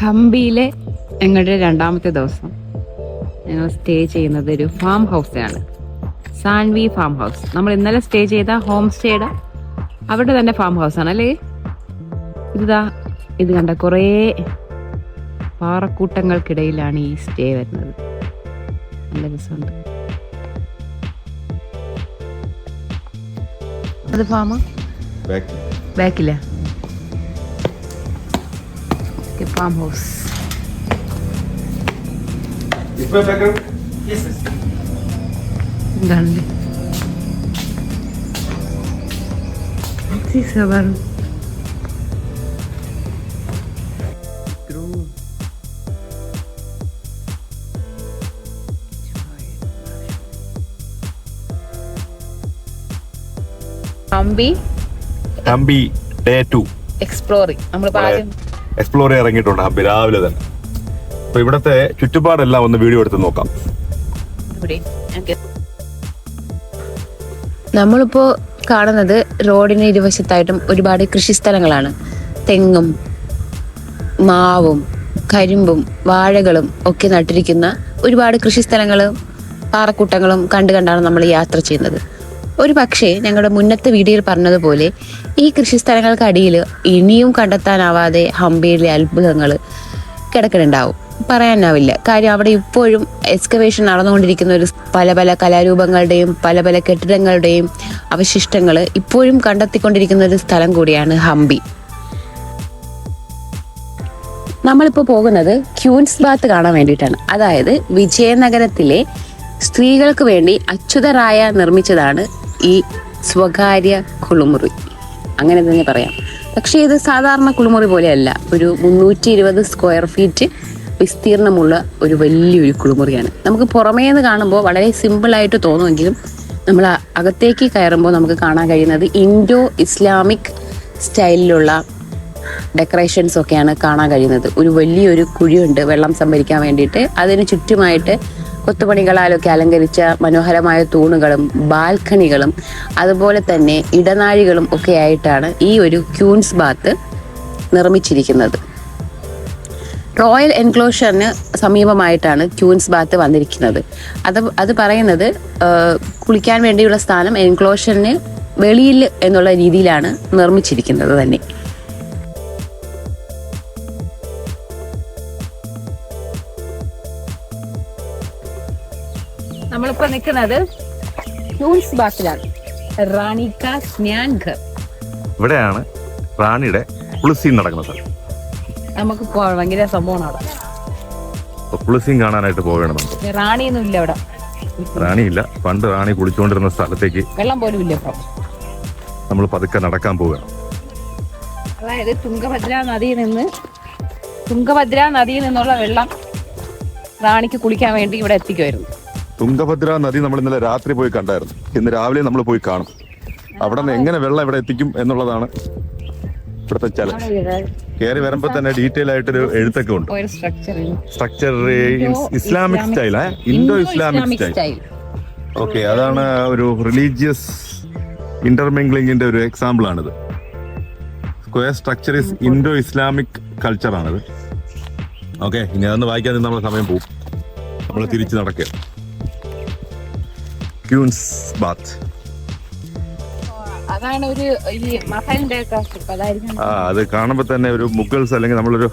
ഹംപിയിലെ ഞങ്ങളുടെ രണ്ടാമത്തെ ദിവസം ഞങ്ങൾ സ്റ്റേ ചെയ്യുന്നത് ഒരു ഫാം ഹൗസിലാണ്. Saanvi farm house. നമ്മൾ ഇന്നലെ സ്റ്റേ ചെയ്ത ഹോം സ്റ്റേയുടെ അവരുടെ തന്നെ ഫാം ഹൗസ് ആണ് അല്ലേ. ഇത് കണ്ട കുറേ പാറക്കൂട്ടങ്ങൾക്കിടയിലാണ് ഈ സ്റ്റേ വരുന്നത്. നല്ല രസമുണ്ട്. അത് ഫാമ ബാക്കില്ല ഫാം ഹൗസ്. എന്താണല്ലേ ഹംപി ഡേ 2 എക്സ്പ്ലോർ ഇറങ്ങിയിട്ടുണ്ട് ഹംപി രാവിലെ തന്നെ. അപ്പൊ ഇവിടത്തെ ചുറ്റുപാടെല്ലാം ഒന്ന് വീഡിയോ എടുത്ത് നോക്കാം. നമ്മളിപ്പോ കാണുന്നത് റോഡിന് ഇരുവശത്തായിട്ടും ഒരുപാട് കൃഷിസ്ഥലങ്ങളാണ്. തെങ്ങും മാവും കരിമ്പും വാഴകളും ഒക്കെ നട്ടിരിക്കുന്ന ഒരുപാട് കൃഷിസ്ഥലങ്ങളും പാറക്കൂട്ടങ്ങളും കണ്ടാണ് നമ്മൾ യാത്ര ചെയ്യുന്നത്. ഒരു പക്ഷേ ഞങ്ങളുടെ മുന്നത്തെ വീഡിയോയിൽ പറഞ്ഞതുപോലെ ഈ കൃഷിസ്ഥലങ്ങൾക്കടിയിൽ ഇനിയും കണ്ടെത്താനാവാതെ ഹംപിയിലെ അത്ഭുതങ്ങൾ കിടക്കുന്നുണ്ടാവും. പറയാനാവില്ല. കാര്യം അവിടെ ഇപ്പോഴും എക്സ്കവേഷൻ നടന്നുകൊണ്ടിരിക്കുന്ന ഒരു പല കലാരൂപങ്ങളുടെയും പല കെട്ടിടങ്ങളുടെയും അവശിഷ്ടങ്ങൾ ഇപ്പോഴും കണ്ടെത്തിക്കൊണ്ടിരിക്കുന്ന ഒരു സ്ഥലം കൂടിയാണ് ഹംപി. നമ്മളിപ്പോൾ പോകുന്നത് ക്യൂൻസ് ബാത്ത് കാണാൻ വേണ്ടിയിട്ടാണ്. അതായത് വിജയനഗരത്തിലെ സ്ത്രീകൾക്ക് വേണ്ടി അച്യുതറായ നിർമ്മിച്ചതാണ് ഈ സ്വകാര്യ കുളിമുറി, അങ്ങനെ തന്നെ പറയാം. പക്ഷേ ഇത് സാധാരണ കുളിമുറി പോലെയല്ല. ഒരു 320 സ്ക്വയർ ഫീറ്റ് വിസ്തീർണമുള്ള ഒരു വലിയൊരു കുളിമുറിയാണ്. നമുക്ക് പുറമേ നിന്ന് കാണുമ്പോൾ വളരെ സിമ്പിളായിട്ട് തോന്നുമെങ്കിലും നമ്മൾ അകത്തേക്ക് കയറുമ്പോൾ നമുക്ക് കാണാൻ കഴിയുന്നത് ഇൻഡോ ഇസ്ലാമിക് സ്റ്റൈലിലുള്ള ഡെക്കറേഷൻസ് ഒക്കെയാണ് കാണാൻ കഴിയുന്നത്. ഒരു വലിയൊരു കുഴിയുണ്ട് വെള്ളം സംഭരിക്കാൻ വേണ്ടിയിട്ട്. അതിന് ചുറ്റുമായിട്ട് കൊത്തുപണികളാലൊക്കെ അലങ്കരിച്ച മനോഹരമായ തൂണുകളും ബാൽക്കണികളും അതുപോലെ തന്നെ ഇടനാഴികളും ഒക്കെ ആയിട്ടാണ് ഈ ഒരു ക്യൂൻസ് ബാത്ത് നിർമ്മിച്ചിരിക്കുന്നത്. റോയൽ എൻക്ലോഷറിന് സമീപമായിട്ടാണ് ക്യൂൻസ് ബാത്ത് വന്നിരിക്കുന്നത്. അത് പറയുന്നത് കുളിക്കാൻ വേണ്ടിയുള്ള സ്ഥാനം എൻക്ലോഷറിന് വെളിയിൽ എന്നുള്ള രീതിയിലാണ് നിർമ്മിച്ചിരിക്കുന്നത് തന്നെ. നമ്മളിപ്പോ നിൽക്കുന്നത് ക്യൂൻസ് ബാത്തിലാണ്. റാണി കാ സ്നാൻ ഘർ. ഇവിടെയാണ് റാണിയുടെ കുളിസീൻ നടക്കുന്നത്. നമുക്ക് ഭയങ്കര സംഭവമാണ് അവിടെ. കുളിസീൻ കാണാനായിട്ട് പോകണം. റാണിയൊന്നും ഇല്ല അവിടെ. റാണിയില്ല. പണ്ട് റാണി കുളിച്ചുകൊണ്ടിരുന്ന സ്ഥലത്തേക്ക് വെള്ളം പോലും ഇല്ല. നമ്മൾ പതുക്കെ നടക്കാൻ പോവുകയാണ്. അതായത് തുംഗഭദ്ര നദിയിൽ നിന്നുള്ള വെള്ളം റാണിക്ക് കുളിക്കാൻ വേണ്ടി ഇവിടെ എത്തിക്കുമായിരുന്നു. തുംഗഭദ്ര നദി നമ്മൾ ഇന്നലെ രാത്രി പോയി കണ്ടായിരുന്നു. ഇന്ന് രാവിലെ നമ്മൾ പോയി കാണും. അവിടെ നിന്ന് എങ്ങനെ വെള്ളം ഇവിടെ എത്തിക്കും എന്നുള്ളതാണ് ഇവിടുത്തെ ചലഞ്ച്. കയറി വരുമ്പോ തന്നെ ഡീറ്റെയിൽ ആയിട്ടൊരു എഴുത്തൊക്കെ ഉണ്ട്. Structure Islamic style, Indo Islamic style. Okay, അതാണ് ഒരു റിലീജിയസ് ഇന്റർമിംഗ്ലിംഗിന്റെ ഒരു എക്സാമ്പിൾ ആണിത്. Square structure is Indo Islamic culture ആണിത്. ഓക്കെ, ഇനി അതൊന്ന് വായിക്കാൻ നമ്മുടെ സമയം പോകും. നമ്മൾ തിരിച്ചു നടക്കുക. ക്യൂൻസ് ബാത്ത് അത് കാണുമ്പോൾ തന്നെ ഒരു മുഗൾസ് അല്ലെങ്കിൽ നമ്മളൊരു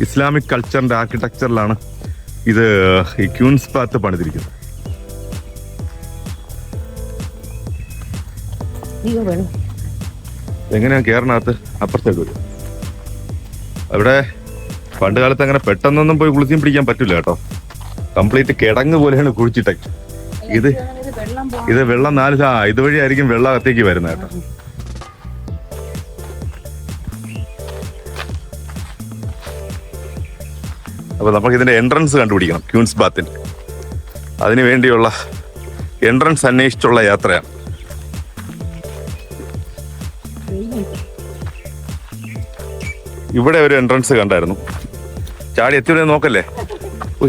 ഇസ്ലാമിക് കൾച്ചറിന്റെ ആർക്കിടെക്ചറിലാണ് ഇത് ഈ ക്യൂൻസ് ബാത്ത് പണിതിരിക്കുന്നത്. എങ്ങനെയാ കേരളത്ത് അപ്പുറത്തേക്ക് വരും. അവിടെ പണ്ട് കാലത്ത് അങ്ങനെ പെട്ടെന്നൊന്നും പോയി കുളിച്ചും പിടിക്കാൻ പറ്റില്ല കേട്ടോ. കംപ്ലീറ്റ് കിടങ്ങ് പോലെയാണ് കുഴിച്ചിട്ടേ. ഇത് വെള്ളം ഇതുവഴി ആയിരിക്കും വെള്ളം അകത്തേക്ക് വരുന്നത് കേട്ടോ. അപ്പൊ നമുക്ക് ഇതിന്റെ എൻട്രൻസ് കണ്ടുപിടിക്കണം. ക്യൂൻസ് ബാത്തിന് അതിനു വേണ്ടിയുള്ള എൻട്രൻസ് അന്വേഷിച്ചുള്ള യാത്രയാണ്. ഇവിടെ ഒരു എൻട്രൻസ് കണ്ടായിരുന്നു. ചാടി എത്തിയ നോക്കല്ലേ.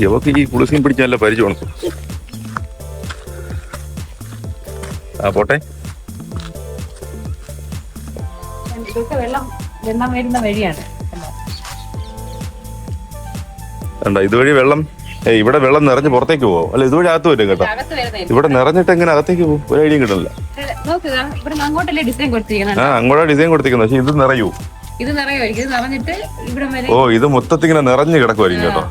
ഇവർക്ക് ഈ കുളിസീൻ പിടിച്ച നല്ല പരിചയമാണ്. പോട്ടെ. വെള്ളം വരുന്ന വഴിയാണ്. കണ്ടോ ഇതുവഴി വെള്ളം ഇവിടെ വെള്ളം നിറഞ്ഞ് പുറത്തേക്ക് പോകും. അല്ല ഇതുവഴി അകത്ത് വരും കേട്ടോ. ഇവിടെ നിറഞ്ഞിട്ട് എങ്ങനെ അകത്തേക്ക് പോകും ഒരു ഐഡിയ കിട്ടില്ല. അങ്ങോട്ടല്ലേ ഡിസൈൻ കൊടുത്തിരിക്കുന്നത്? അങ്ങോട്ടാ ഡിസൈൻ കൊടുത്തിരിക്കുന്നത്. പക്ഷെ ഇത് നിറയൂ. ഇത് നിറയുമായിരിക്കും. ഇത് നിറഞ്ഞിട്ട് ഇവിടെ വരെ. ഓ ഇത് മൊത്തത്തിൽ ഇങ്ങനെ നിറഞ്ഞു കിടക്കുമായിരിക്കും കേട്ടോ.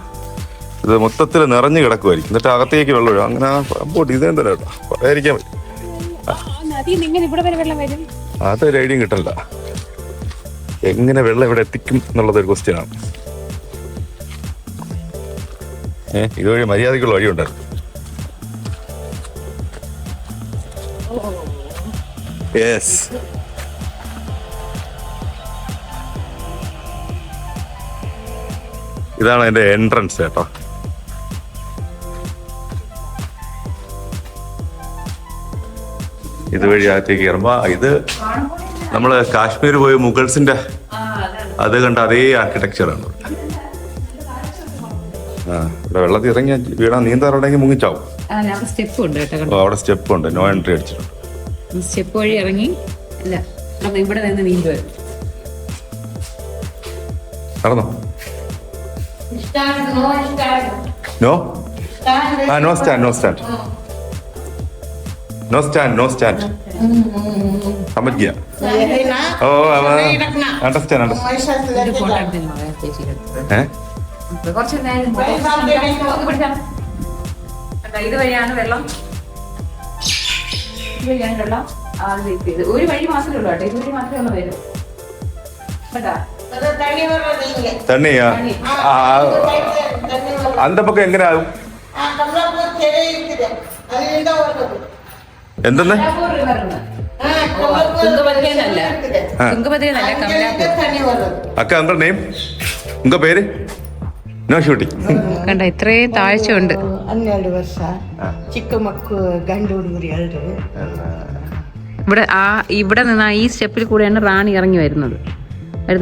ഇത് മൊത്തത്തിൽ നിറഞ്ഞു കിടക്കുമായിരിക്കും. എന്നിട്ട് അകത്തേക്ക് വെള്ളം ഒഴുകും. അങ്ങനെ ഡിസൈൻ തന്നെ കേട്ടോ. പറയാതിരിക്കാൻ പറ്റും. അതൊരു ഐഡിയ കിട്ടില്ല. എങ്ങനെ വെള്ളം ഇവിടെ എത്തിക്കും എന്നുള്ളതൊരു ക്വസ്റ്റ്യൻ ആണ്. ഇതുവഴി മര്യാദക്കുള്ള വഴിയുണ്ടായിരുന്നു. യെസ് ഇതാണ് അതിന്റെ എൻട്രൻസ് കേട്ടോ. ഇതുവഴി അകത്തേക്ക് കയറുമ്പോ ഇത് നമ്മള് കാശ്മീർ പോയ മുഗൾസിന്റെ അത് കണ്ട അതേ ആർക്കിടെക്ചറാണ്. ഇവിടെ വെള്ളത്തിൽ ഇറങ്ങി വീണാ നീന്താറുണ്ടെങ്കിൽ മുങ്ങിച്ചാവും. സ്റ്റെപ്പ് ഉണ്ട് കേട്ടോ. അവിടെ സ്റ്റെപ്പ് ഉണ്ട്. നോ എൻട്രി അടിച്ചിട്ടുണ്ട്. സ്റ്റെപ്പ് വഴി ഇറങ്ങി അല്ല ഇവിടെ നിന്ന് നീന്തു വരും. നടന്നോ? No no stand no stand no stand no stand. समझ गया. ओ अंडरस्टैंड ഇതുവഴിയാണ് വെള്ളം. ഒരു വഴി മാത്രമേ ഉള്ളൂ കേട്ടോ. ഇതുവഴി മാത്രമേ ഉള്ളൂ വരും കേട്ടാ. തന്നെയാ அந்த பக்கம் எங்க ஆகும்? എന്തെന്ന്? അക്ക അങ്കൾ നെയിം ഉങ്ക പേര്? No shooting. കണ്ട ഇത്രയും താഴ്ച ഉണ്ട്. 12 ವರ್ಷ ಚಿಕ್ಕ ಮಕ್ಕಳು ಗಂಡು ಹುಡುಗರು ಎಲ್ಲರೂ ഇവിടെ നിന്ന് ഈ സ്റ്റെപ്പിൽ കൂടെയാണ് റാണി ഇറങ്ങി വരുന്നത്.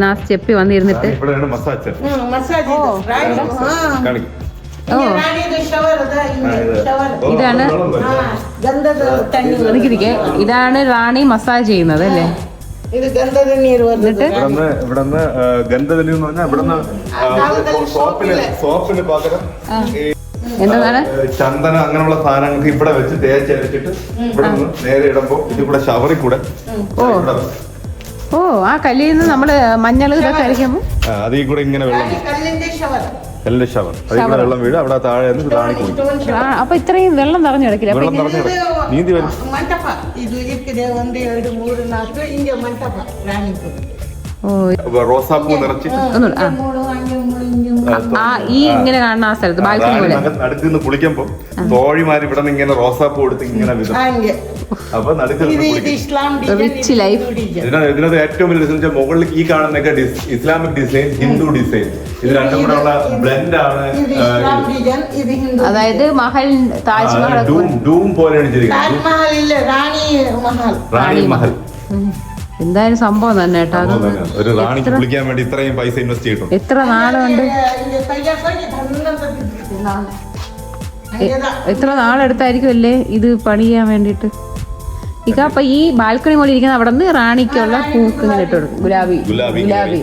ആ സ്റ്റെപ്പിൽ വന്നിരുന്നിട്ട് ഇതാണ് ഇതാണ് റാണി മസാജ് ചെയ്യുന്നത് അല്ലേ? ഇത് ഗന്ധ നീര് വന്നിട്ട് ഇവിടുന്ന് ഗന്ധതണ്ണി എന്ന് പറഞ്ഞാൽ ഇവിടുന്ന് സോപ്പിന് പകരം എന്താണ് ചന്ദന അങ്ങനെയുള്ള സാധനങ്ങൾക്ക് ഇവിടെ വെച്ച് തേച്ചരച്ചിട്ട് ഇവിടെ നിന്ന് നേരെ ഇടുമ്പോ ഇതിവിടെ ഷവറിൽ കൂടെ ഓ ആ കല്ലിൽ നിന്ന് നമ്മള് മഞ്ഞൾ ഇതൊക്കെ അരയ്ക്കുമ്പോ അതിൽ കൂടെ ഇങ്ങനെ വെള്ളം എല്ലാം ഷവർ അതിൽ കൂടെ വെള്ളം വീഴും. അവിടെ താഴെ റാണി കുടിക്കും. അപ്പൊ ഇത്രയും വെള്ളം നിറഞ്ഞു കിടക്കില്ല. വെള്ളം നിറഞ്ഞു നീന്തി വരും. ಮಂಟಪ ಇದು ಇರ್ತಿದೆ 1 2 3 4 ಹಿಂಗೆ ಮಂಟಪ ರಾಣಿಗೂ. ഓ റോസാപ്പൂ നിറച്ചിട്ട് ഈ ഇങ്ങനെ കാണുന്ന ആ സ്ഥലത്ത് ബാൽക്കണി പോലെ നടുക്കുന്ന് കുളിക്കുമ്പോ തോഴിമാര് ഇവിടെ നിന്ന് ഇങ്ങനെ റോസാപ്പൂ കൊടുത്ത് ഇങ്ങനെ അപ്പൊ റിച്ച് ലൈഫ്. ഇതിനകത്ത് ഏറ്റവും വലിയ ഡിസൈൻ മുകളിൽ ഈ കാണുന്നൊക്കെ ഇസ്ലാമിക് ഡിസൈൻ, ഹിന്ദു ഡിസൈൻ, ഇത് രണ്ടും കൂടെ ഉള്ള ബ്ലെൻഡ് ആണ്. അതായത് മഹൽ താജ്മഹൽ ഡൂം പോലെയാണ് റാണി മഹൽ. എന്തായാലും സംഭവം തന്നെ കേട്ടോ. ഒരു റാണിക്ക് കുളിക്കാൻ വേണ്ടി ഇത്രയും പൈസ ഇൻവെസ്റ്റ് ചെയ്തിട്ടുണ്ട്. എത്ര നാളുണ്ട്, എത്ര നാളെടുത്തായിരിക്കും അല്ലേ ഇത് പണി ചെയ്യാൻ വേണ്ടിട്ട്. അപ്പൊ ഈ ബാൽക്കണി പോലെ ഇരിക്കുന്ന അവിടെ നിന്ന് റാണിക്കുള്ള പൂക്ക് ഇങ്ങനെ ഇട്ട് കൊടുക്കും. ഗുലാബി